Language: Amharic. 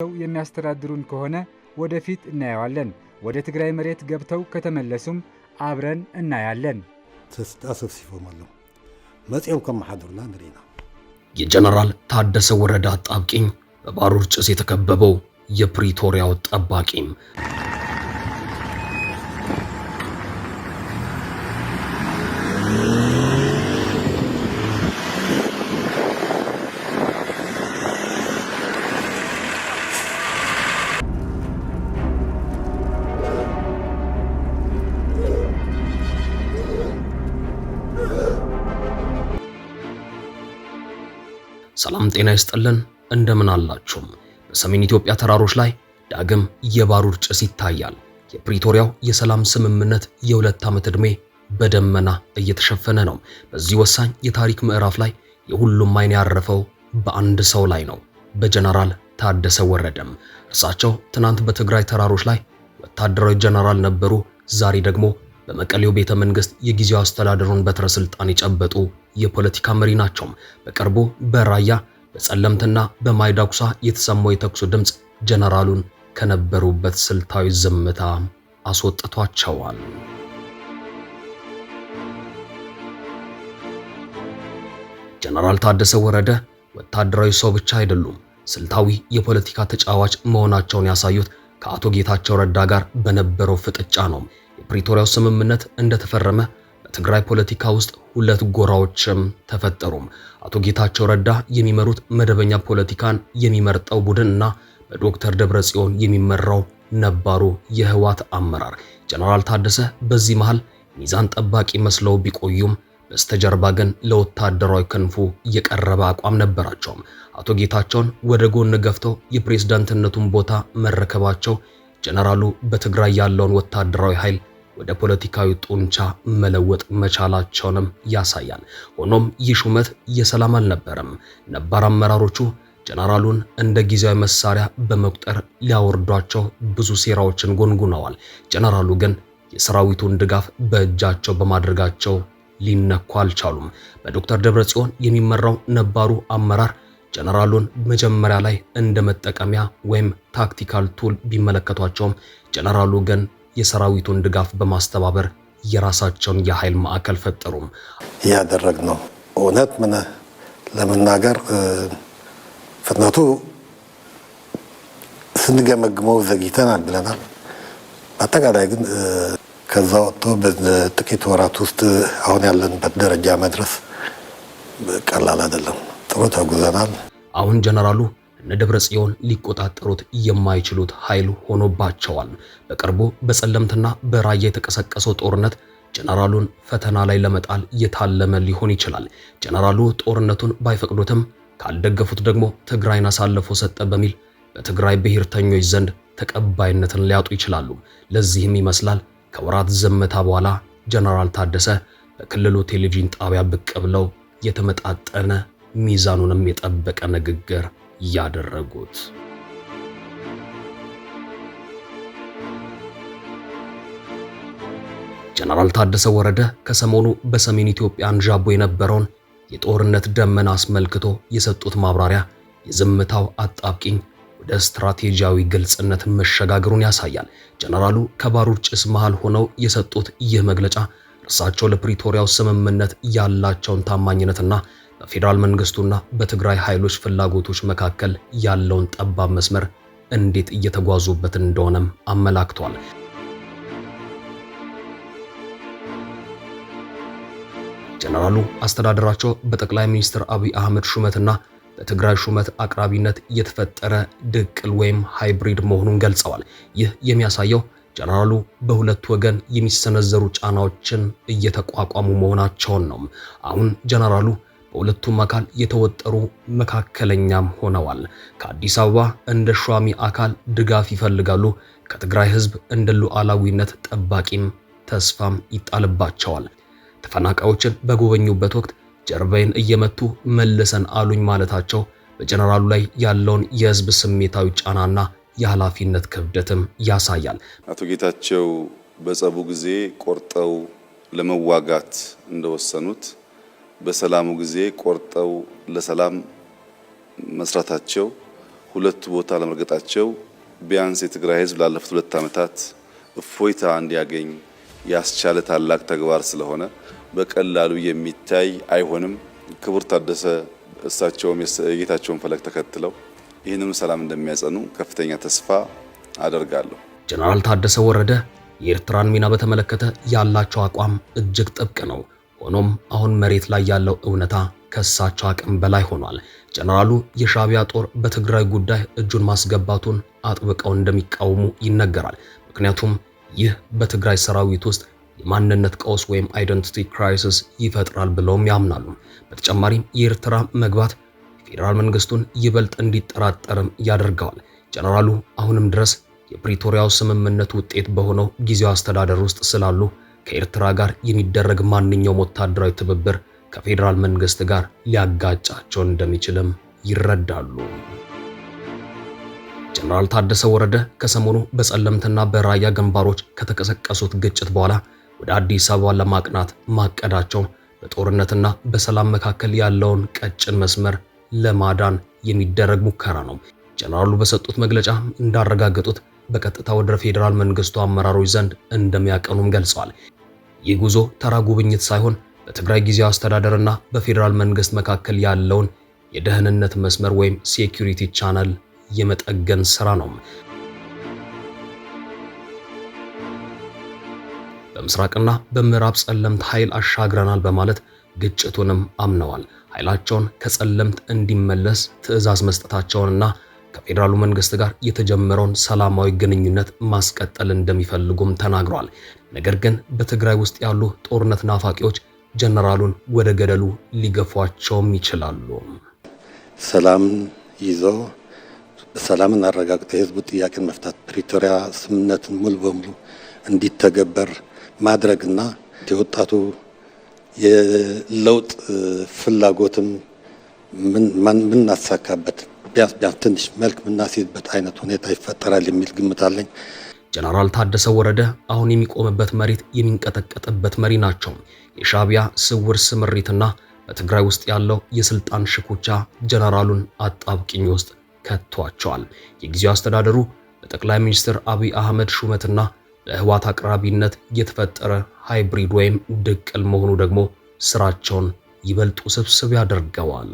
የሚያስተዳድሩን ከሆነ ወደፊት እናያለን። ወደ ትግራይ መሬት ገብተው ከተመለሱም አብረን እናያለን። ተስታሰፍ ሲፈማሉ መጽየው ከመሐደርና ንሪና የጀነራል ታደሰ ወረደ አጣብቂኝ በባሩድ ጭስ የተከበበው የፕሪቶሪያው ጠባቂም ሰላም ጤና ይስጥልን እንደምን አላችሁ? በሰሜን ኢትዮጵያ ተራሮች ላይ ዳግም የባሩድ ጭስ ይታያል። የፕሪቶሪያው የሰላም ስምምነት የሁለት ዓመት ዕድሜ በደመና እየተሸፈነ ነው። በዚህ ወሳኝ የታሪክ ምዕራፍ ላይ የሁሉም አይን ያረፈው በአንድ ሰው ላይ ነው፣ በጀነራል ታደሰ ወረደም። እርሳቸው ትናንት በትግራይ ተራሮች ላይ ወታደራዊ ጀነራል ነበሩ። ዛሬ ደግሞ በመቀሌው ቤተ መንግስት የጊዜው አስተዳደሩን በትረ ስልጣን የጨበጡ የፖለቲካ መሪ ናቸው። በቅርቡ በራያ በጸለምትና በማይዳኩሳ የተሰማው የተኩስ ድምጽ ጀነራሉን ከነበሩበት ስልታዊ ዝምታ አስወጥቷቸዋል። ጀነራል ታደሰ ወረደ ወታደራዊ ሰው ብቻ አይደሉም፣ ስልታዊ የፖለቲካ ተጫዋች መሆናቸውን ያሳዩት ከአቶ ጌታቸው ረዳ ጋር በነበረው ፍጥጫ ነው። የፕሪቶሪያው ስምምነት እንደተፈረመ በትግራይ ፖለቲካ ውስጥ ሁለት ጎራዎችም ተፈጠሩም። አቶ ጌታቸው ረዳ የሚመሩት መደበኛ ፖለቲካን የሚመርጠው ቡድንና በዶክተር ደብረጽዮን የሚመራው ነባሩ የህወሓት አመራር። ጀነራል ታደሰ በዚህ መሃል ሚዛን ጠባቂ መስለው ቢቆዩም በስተጀርባ ግን ለወታደራዊ ክንፉ የቀረበ አቋም ነበራቸው። አቶ ጌታቸውን ወደ ጎን ገፍተው የፕሬዝዳንትነቱን ቦታ መረከባቸው ጀነራሉ በትግራይ ያለውን ወታደራዊ ኃይል ወደ ፖለቲካዊ ጡንቻ መለወጥ መቻላቸውንም ያሳያል። ሆኖም ይህ ሹመት የሰላም አልነበረም። ነባር አመራሮቹ ጀነራሉን እንደ ጊዜያዊ መሳሪያ በመቁጠር ሊያወርዷቸው ብዙ ሴራዎችን ጎንጉነዋል። ጀነራሉ ግን የሰራዊቱን ድጋፍ በእጃቸው በማድረጋቸው ሊነኩ አልቻሉም። በዶክተር ደብረጽዮን የሚመራው ነባሩ አመራር ጀነራሉን መጀመሪያ ላይ እንደ መጠቀሚያ ወይም ታክቲካል ቱል ቢመለከቷቸውም ጀነራሉ ግን የሰራዊቱን ድጋፍ በማስተባበር የራሳቸውን የኃይል ማዕከል ፈጠሩም። ያደረግነው እውነት ምን ለመናገር ፍጥነቱ ስንገመግመው ዘግይተናል ብለናል። አጠቃላይ ግን ከዛ ወጥቶ በጥቂት ወራት ውስጥ አሁን ያለንበት ደረጃ መድረስ ቀላል አይደለም። ጥሩ ተጉዘናል። አሁን ጀነራሉ እነ ደብረጽዮን ሊቆጣጠሩት የማይችሉት ኃይል ሆኖባቸዋል። በቅርቡ በጸለምትና በራያ የተቀሰቀሰው ጦርነት ጀነራሉን ፈተና ላይ ለመጣል የታለመ ሊሆን ይችላል። ጀነራሉ ጦርነቱን ባይፈቅዱትም ካልደገፉት ደግሞ ትግራይን አሳልፎ ሰጠ በሚል በትግራይ ብሔርተኞች ዘንድ ተቀባይነትን ሊያጡ ይችላሉ። ለዚህም ይመስላል ከወራት ዝምታ በኋላ ጀነራል ታደሰ በክልሉ ቴሌቪዥን ጣቢያ ብቅ ብለው የተመጣጠነ ሚዛኑንም የጠበቀ ንግግር ያደረጉት። ጀነራል ታደሰ ወረደ ከሰሞኑ በሰሜን ኢትዮጵያ አንዣቦ የነበረውን የጦርነት ደመና አስመልክቶ የሰጡት ማብራሪያ የዝምታው አጣብቂኝ ወደ ስትራቴጂያዊ ግልጽነት መሸጋገሩን ያሳያል። ጀነራሉ ከባሩድ ጭስ መሃል ሆነው የሰጡት ይህ መግለጫ እርሳቸው ለፕሪቶሪያው ስምምነት ያላቸውን ታማኝነትና በፌደራል መንግስቱና በትግራይ ኃይሎች ፍላጎቶች መካከል ያለውን ጠባብ መስመር እንዴት እየተጓዙበት እንደሆነም አመላክቷል። ጀነራሉ አስተዳደራቸው በጠቅላይ ሚኒስትር አብይ አህመድ ሹመትና በትግራይ ሹመት አቅራቢነት የተፈጠረ ድቅል ወይም ሃይብሪድ መሆኑን ገልጸዋል። ይህ የሚያሳየው ጀነራሉ በሁለት ወገን የሚሰነዘሩ ጫናዎችን እየተቋቋሙ መሆናቸውን ነው። አሁን ጀነራሉ በሁለቱም አካል የተወጠሩ መካከለኛም ሆነዋል። ከአዲስ አበባ እንደ ሿሚ አካል ድጋፍ ይፈልጋሉ። ከትግራይ ህዝብ እንደ ሉዓላዊነት ጠባቂም ተስፋም ይጣልባቸዋል። ተፈናቃዮችን በጎበኙበት ወቅት ጀርባዬን እየመቱ መልሰን አሉኝ ማለታቸው በጀነራሉ ላይ ያለውን የህዝብ ስሜታዊ ጫናና የኃላፊነት ክብደትም ያሳያል። አቶ ጌታቸው በጸቡ ጊዜ ቆርጠው ለመዋጋት እንደወሰኑት በሰላሙ ጊዜ ቆርጠው ለሰላም መስራታቸው ሁለቱ ቦታ ለመርገጣቸው ቢያንስ የትግራይ ህዝብ ላለፉት 2 ዓመታት እፎይታ እንዲያገኝ ያስቻለ ታላቅ ተግባር ስለሆነ በቀላሉ የሚታይ አይሆንም። ክቡር ታደሰ እሳቸውም የጌታቸውን ፈለግ ተከትለው ይህንን ሰላም እንደሚያጸኑ ከፍተኛ ተስፋ አደርጋለሁ። ጀነራል ታደሰ ወረደ የኤርትራን ሚና በተመለከተ ያላቸው አቋም እጅግ ጥብቅ ነው። ሆኖም አሁን መሬት ላይ ያለው እውነታ ከሳቸው አቅም በላይ ሆኗል። ጀነራሉ የሻዕቢያ ጦር በትግራይ ጉዳይ እጁን ማስገባቱን አጥብቀው እንደሚቃወሙ ይነገራል። ምክንያቱም ይህ በትግራይ ሰራዊት ውስጥ የማንነት ቀውስ ወይም አይደንቲቲ ክራይሲስ ይፈጥራል ብለውም ያምናሉ። በተጨማሪም የኤርትራ መግባት የፌዴራል መንግስቱን ይበልጥ እንዲጠራጠርም ያደርገዋል። ጀነራሉ አሁንም ድረስ የፕሪቶሪያው ስምምነት ውጤት በሆነው ጊዜያዊ አስተዳደር ውስጥ ስላሉ ከኤርትራ ጋር የሚደረግ ማንኛውም ወታደራዊ ትብብር ከፌዴራል መንግስት ጋር ሊያጋጫቸው እንደሚችልም ይረዳሉ። ጀነራል ታደሰ ወረደ ከሰሞኑ በጸለምትና በራያ ግንባሮች ከተቀሰቀሱት ግጭት በኋላ ወደ አዲስ አበባ ለማቅናት ማቀዳቸው በጦርነትና በሰላም መካከል ያለውን ቀጭን መስመር ለማዳን የሚደረግ ሙከራ ነው። ጀነራሉ በሰጡት መግለጫ እንዳረጋገጡት በቀጥታ ወደ ፌዴራል መንግስቱ አመራሮች ዘንድ እንደሚያቀኑም ገልጸዋል። ይህ ጉዞ ተራ ጉብኝት ሳይሆን በትግራይ ጊዜያዊ አስተዳደርና በፌዴራል መንግስት መካከል ያለውን የደህንነት መስመር ወይም ሴኩሪቲ ቻናል የመጠገን ስራ ነው። በምስራቅና በምዕራብ ጸለምት ኃይል አሻግረናል በማለት ግጭቱንም አምነዋል። ኃይላቸውን ከጸለምት እንዲመለስ ትዕዛዝ መስጠታቸውንና ከፌዴራሉ መንግስት ጋር የተጀመረውን ሰላማዊ ግንኙነት ማስቀጠል እንደሚፈልጉም ተናግረዋል። ነገር ግን በትግራይ ውስጥ ያሉ ጦርነት ናፋቂዎች ጀነራሉን ወደ ገደሉ ሊገፏቸውም ይችላሉ። ሰላምን ይዞ ሰላምን አረጋግጦ የህዝቡ ጥያቄን መፍታት፣ ፕሪቶሪያ ስምምነትን ሙሉ በሙሉ እንዲተገበር ማድረግና የወጣቱ የለውጥ ፍላጎትም ምናሳካበት ቢያንስ ትንሽ መልክ ምናስይዝበት አይነት ሁኔታ ይፈጠራል የሚል ግምት አለኝ። ጀነራል ታደሰ ወረደ አሁን የሚቆምበት መሬት የሚንቀጠቀጥበት መሪ ናቸው። የሻዕቢያ ስውር ስምሪትና በትግራይ ውስጥ ያለው የስልጣን ሽኩቻ ጀነራሉን አጣብቂኝ ውስጥ ከቷቸዋል። የጊዜያዊ አስተዳደሩ በጠቅላይ ሚኒስትር አብይ አህመድ ሹመትና በህወሓት አቅራቢነት የተፈጠረ ሃይብሪድ ወይም ድቅል መሆኑ ደግሞ ስራቸውን ይበልጥ ውስብስብ ያደርገዋል።